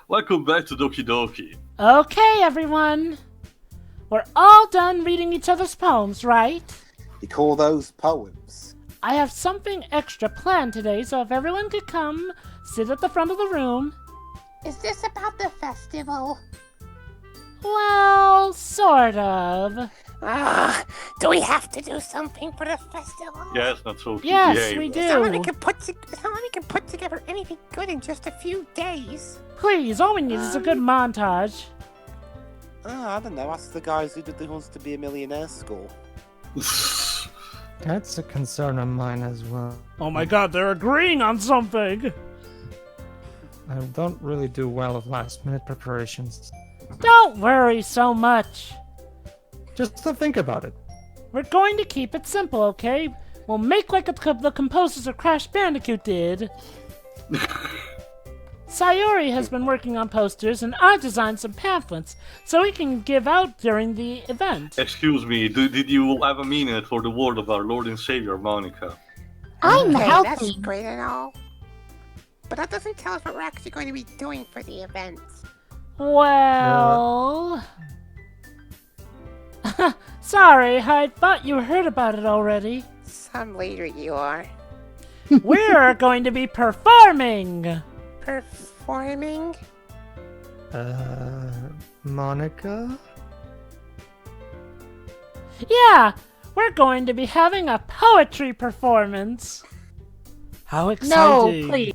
Welcome back to Doki Doki. Okay, everyone. We're all done reading each other's poems, right? You call those poems? I have something extra planned today, so if everyone could come sit at the front of the room. Is this about the festival? Well, sort of. Do we have to do something for the festival? Yes, that's so cute. Yes, we do. Somebody can put together anything good in just a few days. Please, all we need is a good montage. I don't know. Ask the guys who did the Wants to Be a Millionaire school. That's a concern of mine as well. Oh my god, they're agreeing on something! I don't really do well with last-minute preparations. Don't worry so much. Just to think about it. We're going to keep it simple, okay? We'll make like the composers of Crash Bandicoot did. Sayori has been working on posters, and I designed some pamphlets, so we can give out during the event. Excuse me, did you have a minute for the word of our Lord and Savior, Monica? I'm Okay, healthy. that's That's great and all. But that doesn't tell us what we're actually going to be doing for the event. Well... Sorry, I thought you heard about it already. Some later you are. We're going to be performing! Performing? Monica? Yeah, we're going to be having a poetry performance. How exciting! No, please.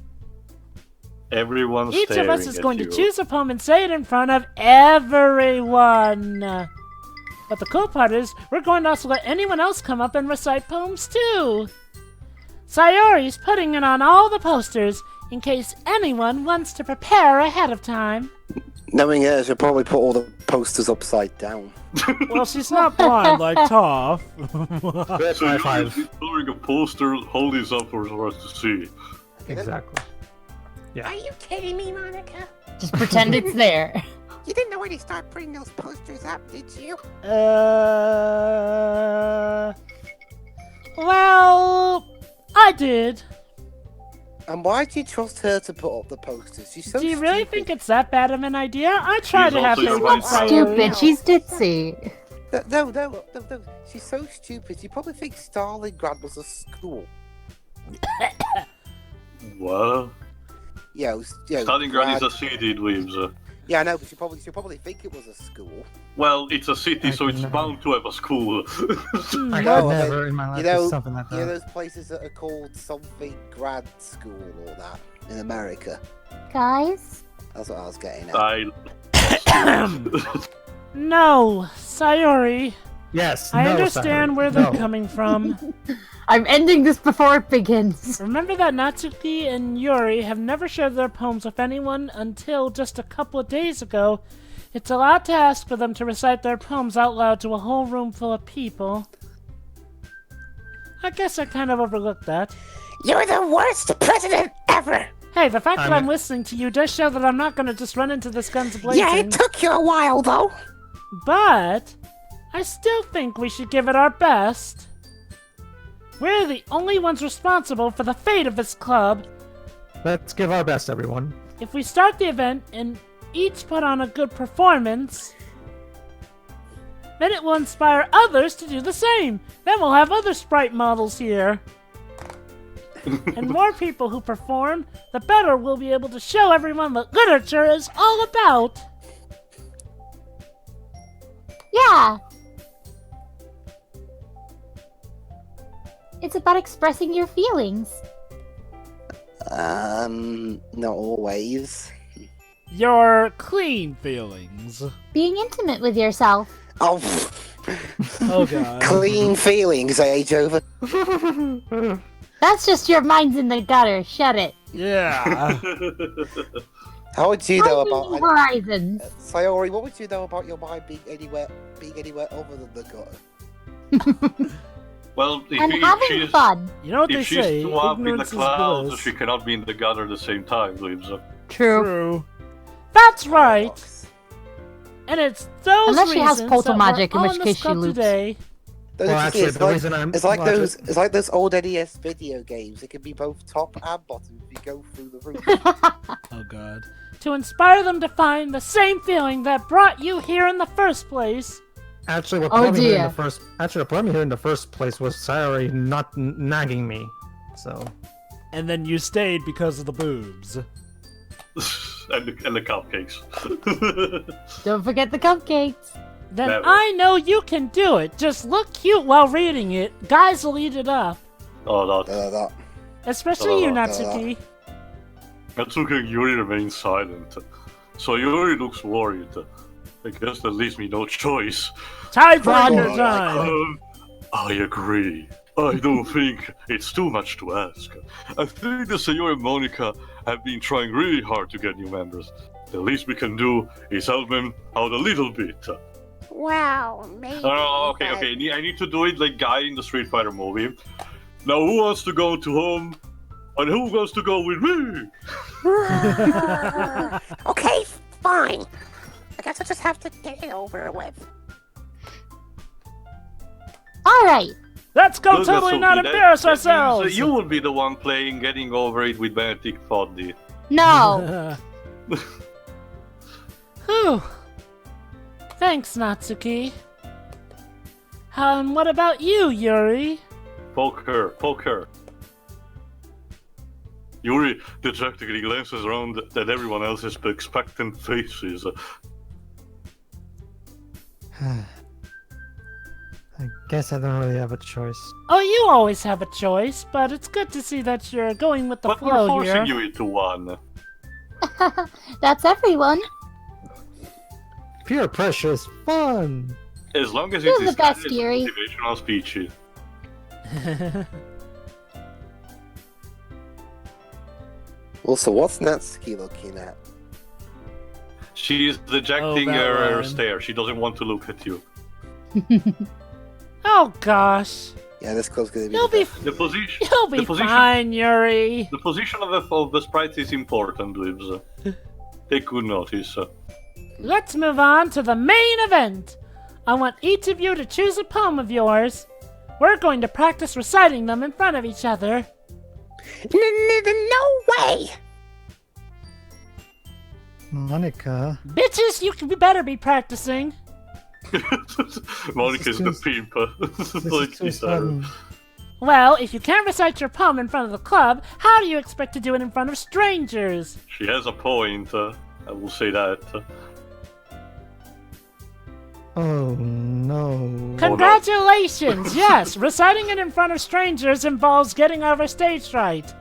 Everyone's Each staring of us is at going you. to choose a poem and say it in front of everyone. But the cool part is, we're going to also let anyone else come up and recite poems too. Sayori's putting it on all the posters in case anyone wants to prepare ahead of time. Knowing her, she'll probably put all the posters upside down. Well, she's not blind like Toph. So you're just coloring a poster, hold this up for us to see. Exactly. Are you kidding me, Monica? Just pretend it's there. You didn't already start putting those posters up, did you? Well, I did. And why do you trust her to put up the posters? She's so Do you really stupid. think it's that bad of an idea? I try She's to have also faith your in right Sayori. Stupid, she's ditzy. No. She's so stupid. You probably think Stalingrad was a school. What? Stalingrad Stalingrad is a city, dweebs. Yeah, I know, but she'll probably think it was a school. Well, it's a city, so it's bound to have a school. I No, could I never in my life do something like You know that. those places that are called something grad school or that in America? Guys? That's what I was getting at. No, Sayori. Yes, I no, understand Sayori, where they're no. coming from. I'm ending this before it begins. Remember that Natsuki and Yuri have never shared their poems with anyone until just a couple of days ago. It's a lot to ask for them to recite their poems out loud to a whole room full of people. I guess I kind of overlooked that. You're the worst president ever! Hey, the fact that I'm- I'm listening to you does show that I'm not going to just run into this guns blazing. Yeah, it took you a while, though. But I still think we should give it our best. We're the only ones responsible for the fate of this club. Let's give our best, everyone. If we start the event and each put on a good performance, then it will inspire others to do the same. Then we'll have other sprite models here. And more people who perform, the better we'll be able to show everyone what literature is all about. Yeah. It's about expressing your feelings. Not always. Your clean feelings. Being intimate with yourself. Oh, Oh god. clean feelings, age over. That's just your mind's in the gutter. Shut it. Yeah. How would you know Finding about... new horizons. Sayori, what would you know about your mind being anywhere other than the gutter? Well, And having fun. You know what they if she's say, too up in the ignorance is clouds, bliss. she cannot be in the gutter at the same time, dweebs. True. That's right. And it's those Unless she has reasons portal that magic, we're in all which in case this she club loops. today Don't Well, you see, actually, it's the like, reason I'm it's like well, those it's like those old NES video games. It can be both top and bottom if you go through the roof. Oh god. To inspire them to find the same feeling that brought you here in the first place. Actually, what Oh, brought me here in dear. the first what brought me here in the first place was Sayori not nagging me. So And then you stayed because of the boobs. and the cupcakes. Don't forget the cupcakes. Then Never. I know you can do it. Just look cute while reading it. Guys will eat it up. Oh, that. That. Especially you, Oh, Natsuki. Natsuki and Yuri remain silent. So Yuri looks worried. I guess that leaves me no choice. Tiebreaker Oh, time! I agree. I don't think it's too much to ask. I think the Sayori and Monica have been trying really hard to get new members. The least we can do is help them out a little bit. Well, maybe. Okay. I need to do it like Guy in the Street Fighter movie. Now, who wants to go to home? And who wants to go with me? Okay, fine. I guess I just have to get it over with. Alright. Let's go Good, totally Natsuki. not That- embarrass that means ourselves! you will be the one playing Getting Over It with Benedict Foddy. No. Whew. Thanks, Natsuki. What about you, Yuri? Poke her. Yuri dejectedly glances around at everyone else's expectant faces. I guess I don't really have a choice. Oh, you always have a choice, but it's good to see that you're going with the But we're flow forcing here. you into one. That's everyone. Peer pressure is fun. As long as You're it the is best, kind of Yuri. motivational speech. Also, what's Natsuki looking at? She's dejecting Oh, that her line. stare. She doesn't want to look at you. Oh gosh. Yeah, this club's gonna be. You'll be The position. you'll be the position. fine, Yuri. The position of the sprites is important, Wibbs. Take good notice. Let's move on to the main event. I want each of you to choose a poem of yours. We're going to practice reciting them in front of each other. No way! Monica. Bitches, you better be practicing. Monica's the This is pimp. This Like is too you said. sudden. Well, if you can't recite your poem in front of the club, how do you expect to do it in front of strangers? She has a point. I will say that. Oh no. Congratulations! Yes, reciting it in front of strangers involves getting over stage fright.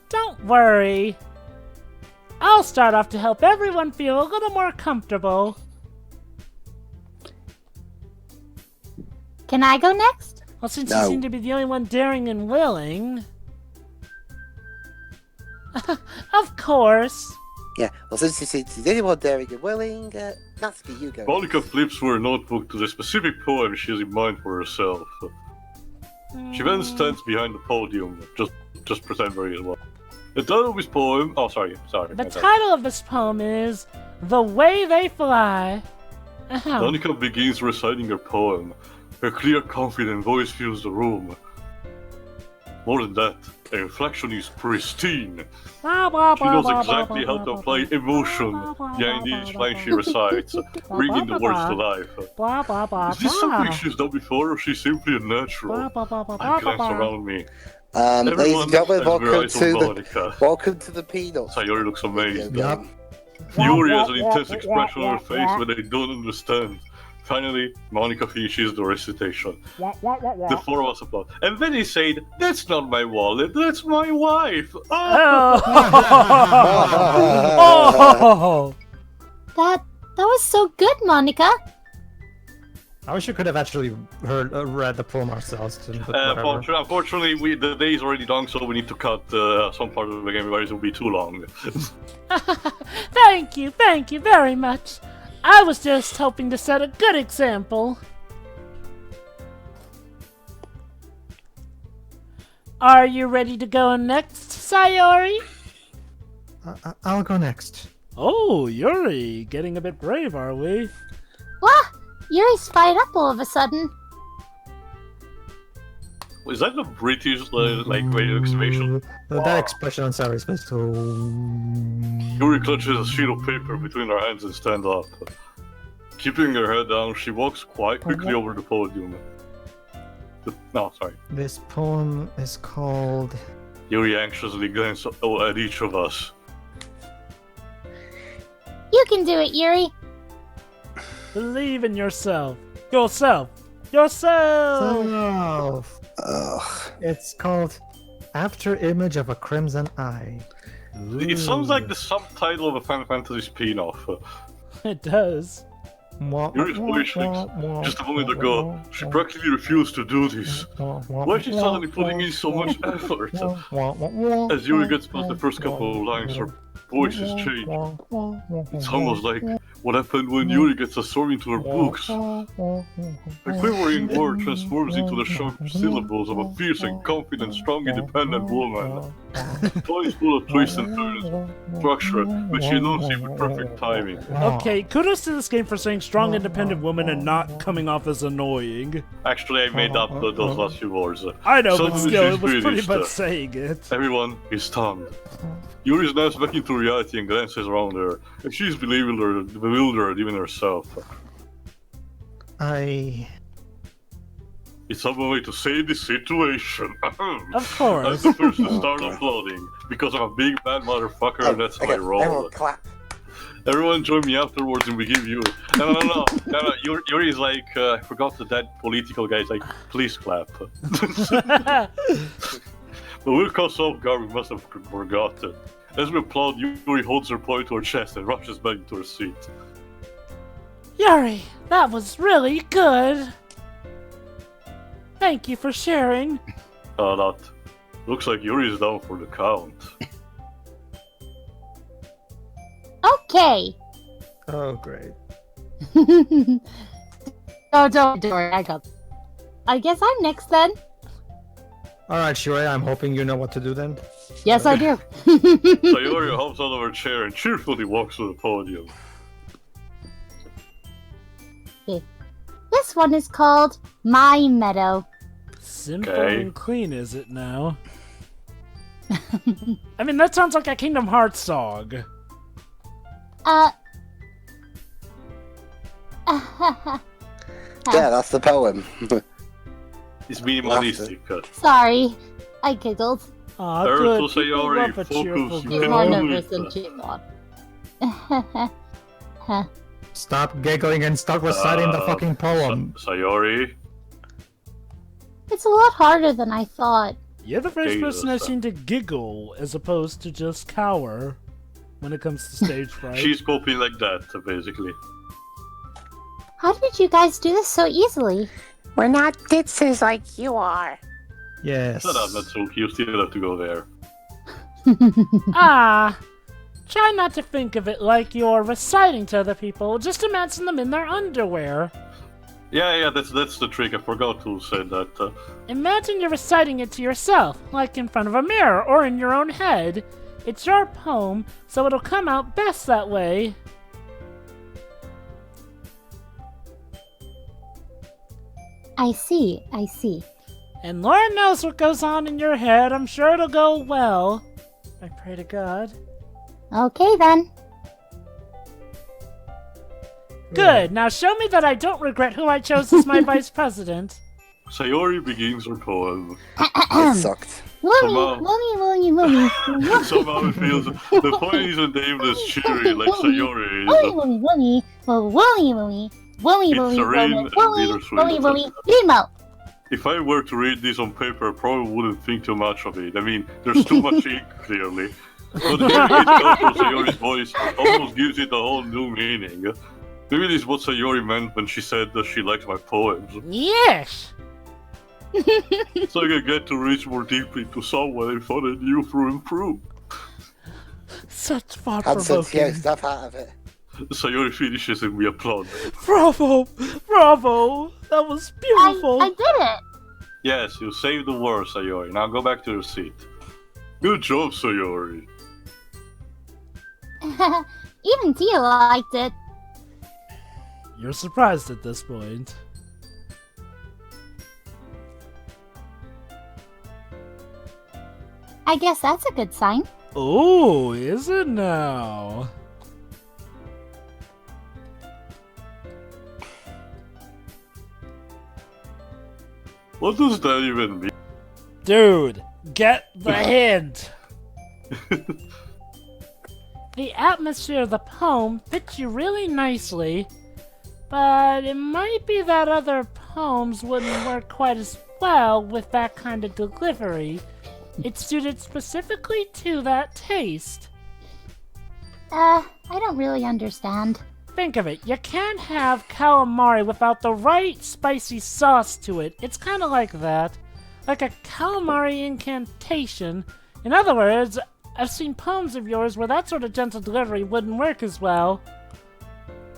Don't worry. I'll start off to help everyone feel a little more comfortable. Can I go next? Well, since No. you seem to be the only one daring and willing... Of course. Yeah, well, since it's anyone daring and willing, Natsuki, you go. Monica flips through her notebook to the specific poem she has in mind for herself. She then stands behind the podium. Just pretend very well. The title of his poem. Oh, sorry. The my bad. title of this poem is The Way They Fly. Ahem. Monica begins reciting her poem. Her clear, confident voice fills the room. More than that, her inflection is pristine. She knows exactly how to apply emotion behind each line she recites, bringing the words to life. Blah, blah, blah, Is this blah. something she's done before, or she's simply a natural? Blah, blah, blah, blah, I blah, glance blah. around me. Ladies and gentlemen, Monica. welcome to the Peanuts. Sayori looks amazed. video Yup. game. Yuri has an intense expression on her face when they don't understand. Finally, Monica finishes the recitation. The four of us applaud. And then he said, "That's not my wallet, that's my wife." Oh! Oh! That was so good, Monica. I wish we could have actually read the poem ourselves. But whatever. Unfortunately, the day is already long, so we need to cut some part of the game, otherwise it will be too long. Thank you very much. I was just hoping to set a good example. Are you ready to go next, Sayori? I'll go next. Oh, Yuri, getting a bit brave, are we? What? Yuri's fired up all of a sudden. Is that a British like way of exclamation? That expression on Sarah's face. Yuri clutches a sheet of paper between her hands and stands up. Keeping her head down, she walks quite quickly over the podium. No, sorry. This poem is called... Yuri anxiously glances at each of us. You can do it, Yuri. Believe in yourself. Yourself. Yourself. Self. Ugh. It's called After Image of a Crimson Eye. It sounds like the subtitle of a Final Fantasy spin-off. It does. Yuri's voice shrinks. Just a moment ago, she practically refused to do this. Why is she suddenly putting in so much effort? As Yuri gets past the first couple of lines, her voice is changed. It's almost like what happened when Yuri gets absorbed into her books. The quivering word transforms into the sharp syllables of a fierce and confident, strong, independent woman. The poem is full of twists and turns, structured, but she knows it with perfect timing. Okay, kudos to this game for saying strong, independent woman and not coming off as annoying. Actually, I made up those last few words. I know, but Suddenly still, she's it was pretty finished. much saying it. Everyone is stunned. Yuri snaps back into reality and glances around her, and she's bewildered even herself. It's some way to save the situation. Of course. I'm the first to start applauding, because I'm a big bad motherfucker and that's how I roll. Everyone clap. Everyone join me afterwards and we give you... No. Yuri's like, I forgot that political guy's like, please clap. But we'll cause off guard, we must have forgotten. As we applaud, Yuri holds her point to her chest and rushes back into her seat. Yuri, that was really good. Thank you for sharing. That looks like Yuri's down for the count. Okay. Oh, great. Oh, don't worry, I guess I'm next then. Alright, Shure, I'm hoping you know what to do then. Yes, I do. Sayori hops out of her chair and cheerfully walks to the podium. Okay. This one is called My Meadow. Simple Okay. and clean, is it now? I mean, that sounds like a Kingdom Hearts song. Yeah, that's the poem. It's minimalistic. Sorry, I giggled. Aw, Turtle good. People Sayori, love a cheerful focus, you You're can more girl. only- nervous than she thought. Stop giggling and start reciting the fucking poem. Sayori, It's a lot harder than I thought. You're the first Jesus. person I've seen to giggle as opposed to just cower when it comes to stage fright. she's coping like that, basically. How did you guys do this so easily? We're not ditzes like you are. Yes. Shut up, Natsuki, you still have to go there. Try not to think of it like you're reciting to other people. Just imagine them in their underwear. Yeah, that's the trick. I forgot who said that. Imagine you're reciting it to yourself, like in front of a mirror or in your own head. It's your poem, so it'll come out best that way. I see. And Lord knows what goes on in your head. I'm sure it'll go well. I pray to God. Okay then. Good. Now show me that I don't regret who I chose as my vice president. Sayori begins her poem. It sucked. Somehow- Woomy. Somehow it feels the poem isn't aimed as cheery like Sayori is. It's serene and bittersweet. Emo. If I were to read this on paper, I probably wouldn't think too much of it. I mean, there's too much ink, clearly. But hearing it come from Sayori's voice almost gives it a whole new meaning. Maybe this is what Sayori meant when she said that she likes my poems. Yes. So I can get to reach more deeply to someone I thought I knew through and through. Such Hanson, thought-provoking. yeah, snap out of it. Sayori finishes and we applaud. Bravo! That was beautiful. I did it. Yes, you saved the world, Sayori. Now go back to your seat. Good job, Sayori. Even Tia liked it. You're surprised at this point. I guess that's a good sign. Oh, is it now? What does that even mean? Dude, get the hint. The atmosphere of the poem fits you really nicely, but it might be that other poems wouldn't work quite as well with that kind of delivery. It's suited specifically to that taste. I don't really understand. Think of it, you can't have calamari without the right spicy sauce to it. It's kind of like that. Like a calamari incantation. In other words, I've seen poems of yours where that sort of gentle delivery wouldn't work as well.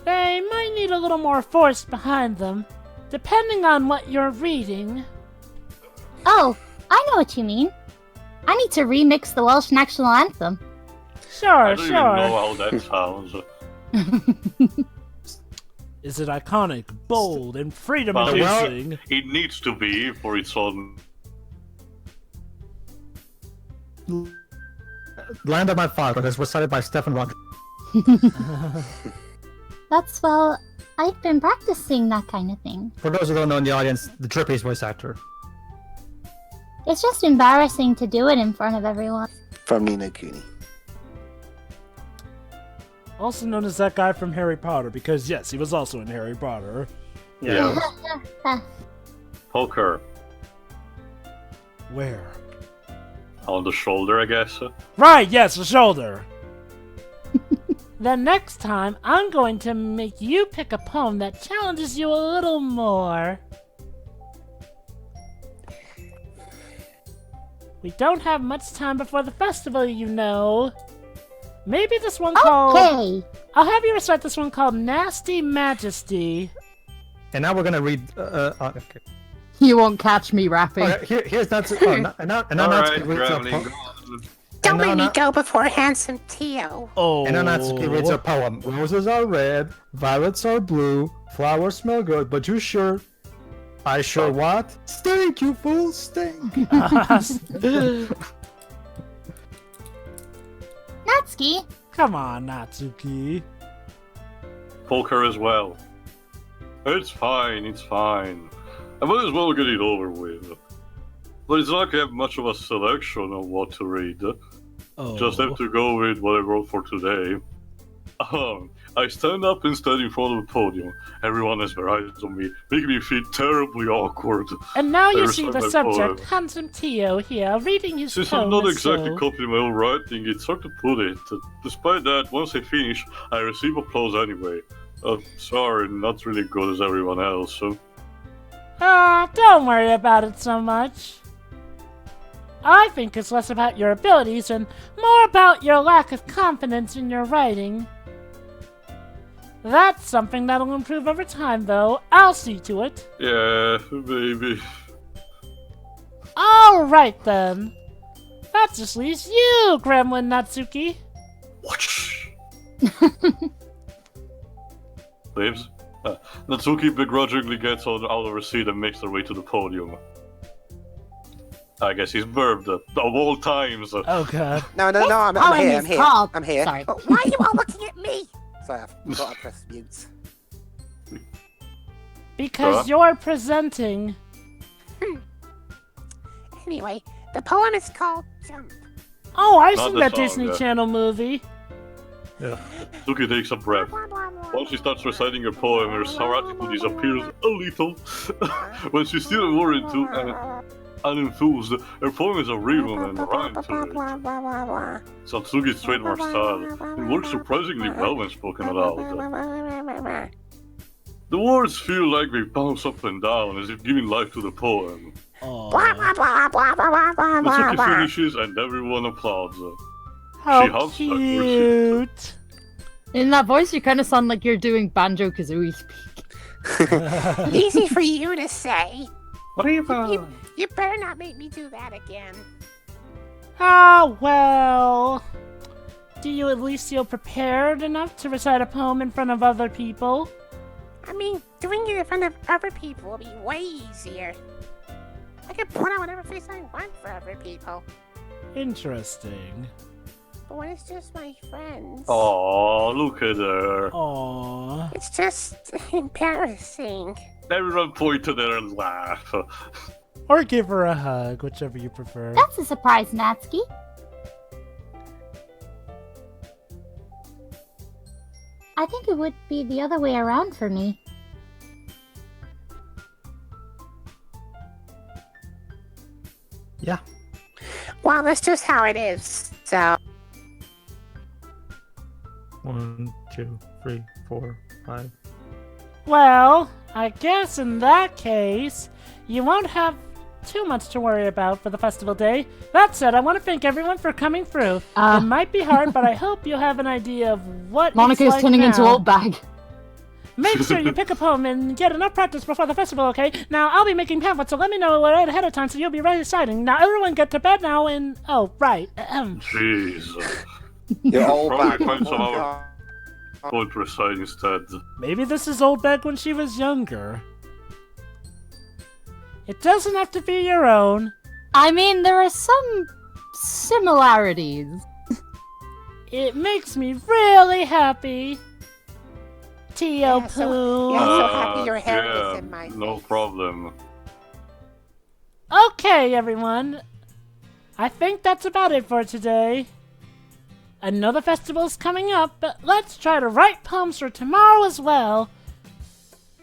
They might need a little more force behind them, depending on what you're reading. Oh, I know what you mean. I need to remix the Welsh national anthem. Sure, I don't even know how that sounds. Is it iconic, bold, and Well, freedom-inducing? it needs to be for its own. Land of My Father is recited by Stephen Roger. That's, well, I've been practicing that kind of thing. For those who don't know in the audience, the Drippy's voice actor. It's just embarrassing to do it in front of everyone. From Nino Kuni. Also known as that guy from Harry Potter, because yes, he was also in Harry Potter. Yeah. Poker. Where? On the shoulder, I guess. Right, yes, the shoulder! Then next time, I'm going to make you pick a poem that challenges you a little more. We don't have much time before the festival, you know. Maybe this one called... Okay. I'll have you recite this one called Nasty Majesty. And now we're gonna read. Okay. You won't catch me rapping. Okay, here's Natsuki. Oh, and now Natsuki reads a poem. Don't And make now me go before handsome Tio. Oh. And now Natsuki reads a poem. Roses are red, violets are blue, flowers smell good, but you sure? I sure what? Stink, you fool, stink. Natsuki, Come on, Natsuki. Poker as well. It's fine, it's fine. I might as well get it over with. But it's not like I have much of a selection of what to read. Oh. Just have to go with what I wrote for today. I stand up instead in front of the podium. Everyone has their eyes on me, making me feel terribly awkward. And now you There's see my the subject, poem. handsome Tio, here, reading his Since poem. I'm not as exactly so. copying my own writing, it's hard to put it. Despite that, once I finish, I receive applause anyway. Sorry, not really good as everyone else. Don't worry about it so much. I think it's less about your abilities and more about your lack of confidence in your writing. That's something that'll improve over time, though. I'll see to it. Yeah, maybe. Alright then. That just leaves you, Gremlin Natsuki. Watch. Leaves. Natsuki begrudgingly gets out of her seat and makes her way to the podium. I guess he's verbed of all times. Oh god. No, I'm poem here, is I'm here. called- I'm here. Sorry. But why are you all looking at me? Sorry, I forgot to press mute. Because you're presenting. Anyway, the poem is called Jump. Oh, I've Not seen the that song, Disney yeah. Channel movie. Natsuki takes a breath. Blah, blah, blah, Once she starts reciting her poem, her sour attitude disappears a little. When she's still more unenthused, her poem is a rhythm and a rhyme to it. blah, blah, blah, blah. It's Natsuki's trademark style. It works surprisingly well when spoken aloud. The words feel like they bounce up and down as if giving life to the poem. Blah, blah, blah, blah, blah, blah, blah, Natsuki blah. finishes and everyone applauds. How She hugs cute. In that voice, you kind of sound like you're doing Banjo-Kazooie speak. Easy for you to say. What are you You better not make me do that again. Ah, well. Do you at least feel prepared enough to recite a poem in front of other people? I mean, doing it in front of other people will be way easier. I can put on whatever face I want for other people. Interesting. But when it's just my friends, Oh, look at her. Aww. it's just embarrassing. Everyone point to her and laugh. Or give her a hug, whichever you prefer. That's a surprise, Natsuki. I think it would be the other way around for me. Yeah. Well, that's just how it is. So, 1, 2, 3, 4, 5. Well, I guess in that case, you won't have too much to worry about for the festival day. That said, I want to thank everyone for coming through. It might be hard, but I hope you have an idea of what Monica's it's like turning now. into old bag. Make sure you pick a poem and get enough practice before the festival, okay? Now, I'll be making pamphlets, so let me know right ahead of time so you'll be ready reciting. Now, everyone get to bed now and... Oh, right. Jeez. You're all back. Probably find some other poet to recite instead. Maybe this is old Beck when she was younger. It doesn't have to be your own. I mean, there are some similarities. It makes me really happy. Tio Yeah, so- Poo. yeah. so happy your hair yeah, is in my no face. problem. Okay, everyone. I think that's about it for today. I know the festival's coming up, but let's try to write poems for tomorrow as well.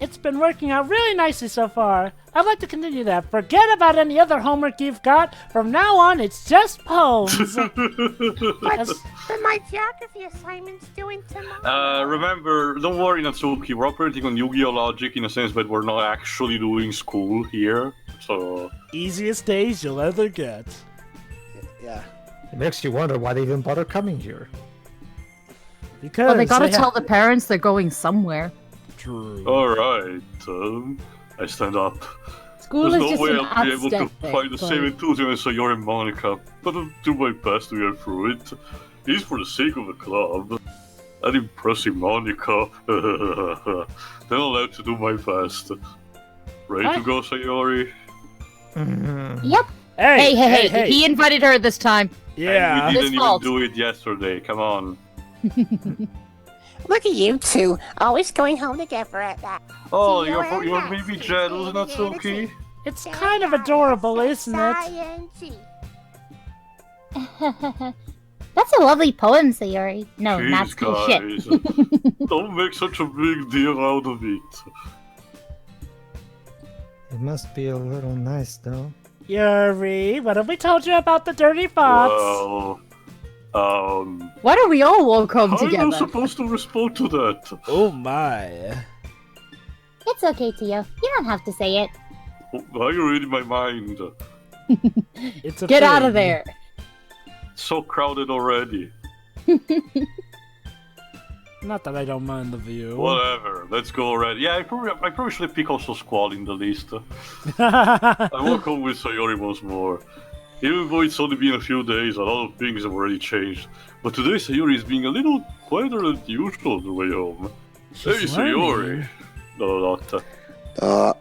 It's been working out really nicely so far. I'd like to continue that. Forget about any other homework you've got. From now on, it's just poems. But my geography assignment's due in tomorrow. Remember, don't worry, Natsuki. We're operating on Yu-Gi-Oh logic in a sense that we're not actually doing school here. So Easiest days you'll ever get. Yeah. It makes you wonder why they even bother coming here. Because Well, they gotta have- tell the parents they're going somewhere. True. all right, I stand up. School There's is no just way an I'll be able to abstract thing, find the same like- enthusiasm as Sayori and Monica, but I'll do my best to get through it. It is for the sake of the club. And impressing Monica. Then I'll have to do my best. Ready to go, Sayori? Yep. Hey, he invited her this time. Yeah. And we didn't His fault. even do it yesterday, come on. Look at you two, always going home together at that. Oh, See, you're you're maybe nice. jealous, Natsuki? It's kind of adorable, isn't it? Science-y. That's a lovely poem, Sayori. No, Jeez, Natsuki. Shit. guys. Don't make such a big deal out of it. It must be a little nice, though. Yuri, what have we told you about the dirty fox? Well, Why don't we all walk home how am I together? supposed to respond to that? Oh my. It's okay, Tio. You don't have to say it. Why are you reading my mind? It's a Get out of thing. there. It's so crowded already. Not that I don't mind the view. Whatever, let's go already. Yeah, I probably should pick also Squall in the list. I walk home with Sayori once more. Even though it's only been a few days, a lot of things have already changed. But today Sayori is being a little quieter than usual on the way home. Hey, She's Sayori. learning. No, not.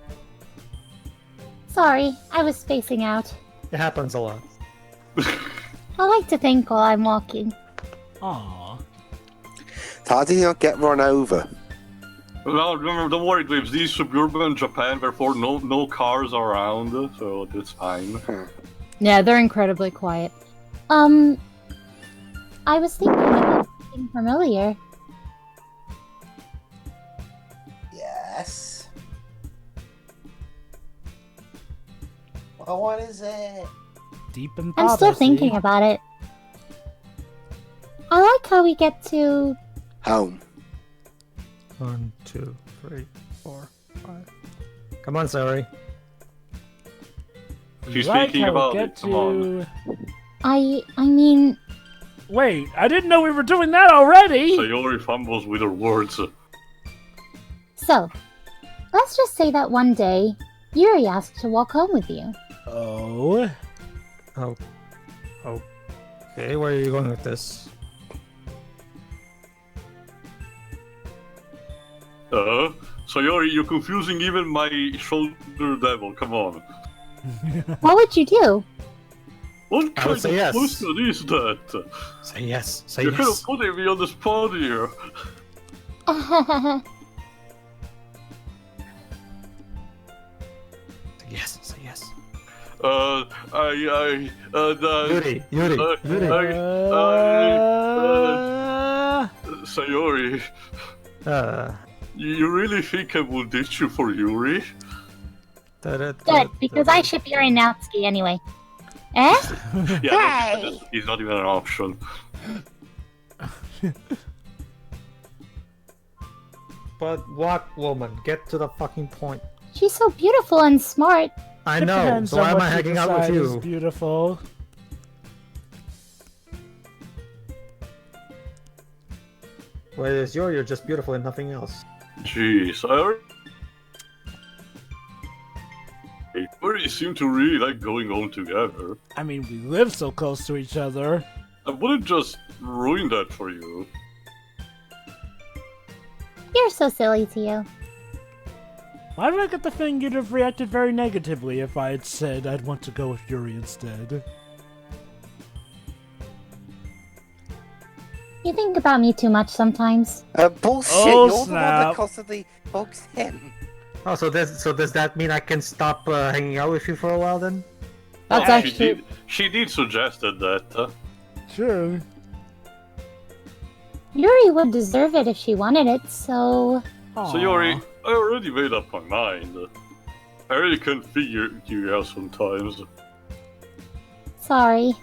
Sorry, I was spacing out. It happens a lot. I like to think while I'm walking. Aw. How did you not get run over? Well, remember, don't worry, Dweebs. These suburban Japan, therefore no cars around, so that's fine. Yeah, they're incredibly quiet. I was thinking about something familiar. Yes. Well, what is it? Deep in I'm thought, still I see. thinking about it. I like how we get to... Home. 1, 2, 3, 4, 5. Come on, Sayori. She's Like thinking how we about get it, come on. I mean... Wait, I didn't know we were doing that already! Sayori fumbles with her words. So, let's just say that one day, Yuri asked to walk home with you. Oh. Oh. Okay, where are you going with this? Sayori, you're confusing even my shoulder devil, come on. What would you do? What I kind would of say yes. question is that? Say yes. Say You're kind of yes. putting me on the spot here. Say yes. Say yes. Yuri, Yuri. Sayori, you really think I will ditch you for Yuri? Good, because I ship Yuri and Natsuki anyway. Eh? Yeah, Hey! he's not even an option. But what, woman? Get to the fucking point. She's so beautiful and smart. I It know. depends So on why am what I you hanging out with decide is you? beautiful. Whereas you're just beautiful and nothing else. Jeez, I already seem to really like going home together. I mean, we live so close to each other. I wouldn't just ruin that for you. You're so silly, Tio. Why do I get the feeling you'd have reacted very negatively if I had said I'd want to go with Yuri instead? You think about me too much sometimes. Bullshit, Oh, you're the one snap. that constantly bugs him. Oh, so does that mean I can stop hanging out with you for a while then? That's Oh, actually. she did suggested that. Sure. Yuri would deserve it if she wanted it, so... Sayori, I already made up my mind. I really can't figure you out sometimes. Sorry.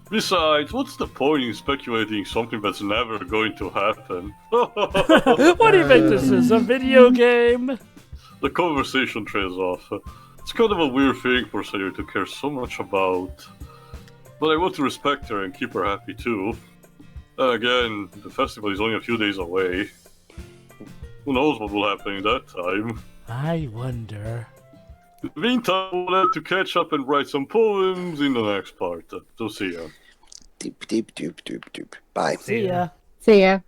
Besides, what's the point in speculating something that's never going to happen? What do you think this is, a video game? The conversation trails off. It's kind of a weird thing for Sayori to care so much about. But I want to respect her and keep her happy too. And again, the festival is only a few days away. Who knows what will happen in that time? I wonder. In the meantime, we'll have to catch up and write some poems in the next part. So see ya. Doop, doop, doop, doop, doop. Bye. See ya. See ya.